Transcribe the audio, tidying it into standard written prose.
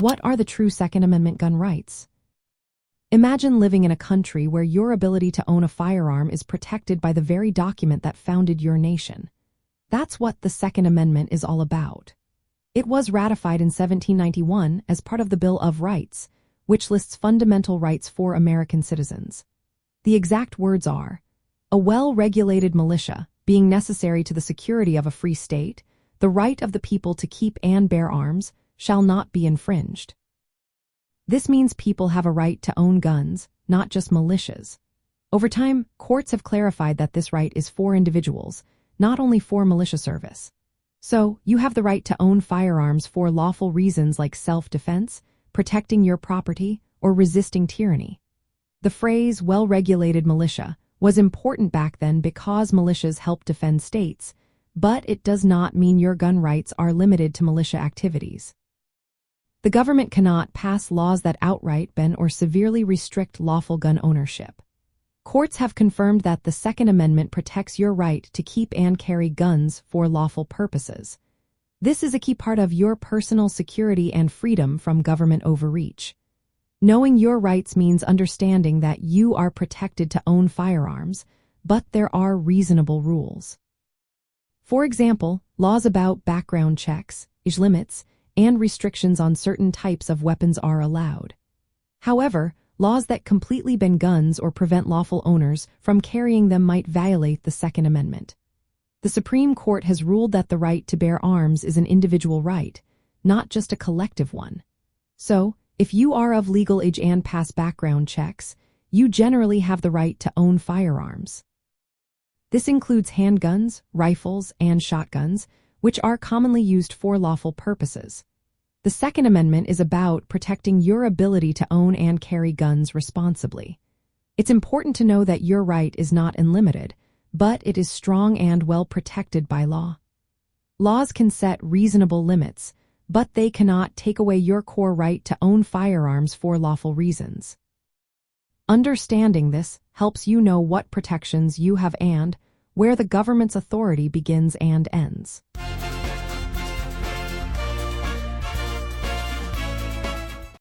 What are the true Second Amendment gun rights? Imagine living in a country where your ability to own a firearm is protected by the very document that founded your nation. That's what the Second Amendment is all about. It was ratified in 1791 as part of the Bill of Rights, which lists fundamental rights for American citizens. The exact words are, a well-regulated militia, being necessary to the security of a free state, the right of the people to keep and bear arms, shall not be infringed. This means people have a right to own guns, not just militias. Over time, courts have clarified that this right is for individuals, not only for militia service. So, you have the right to own firearms for lawful reasons like self-defense, protecting your property, or resisting tyranny. The phrase well-regulated militia was important back then because militias help defend states, but it does not mean your gun rights are limited to militia activities. The government cannot pass laws that outright ban or severely restrict lawful gun ownership. Courts have confirmed that the Second Amendment protects your right to keep and carry guns for lawful purposes. This is a key part of your personal security and freedom from government overreach. Knowing your rights means understanding that you are protected to own firearms, but there are reasonable rules. For example, laws about background checks, age limits, and restrictions on certain types of weapons are allowed. However, laws that completely ban guns or prevent lawful owners from carrying them might violate the Second Amendment. The Supreme Court has ruled that the right to bear arms is an individual right, not just a collective one. So, if you are of legal age and pass background checks, you generally have the right to own firearms. This includes handguns, rifles, and shotguns, which are commonly used for lawful purposes. The Second Amendment is about protecting your ability to own and carry guns responsibly. It's important to know that your right is not unlimited, but it is strong and well protected by law. Laws can set reasonable limits, but they cannot take away your core right to own firearms for lawful reasons. Understanding this helps you know what protections you have and where the government's authority begins and ends.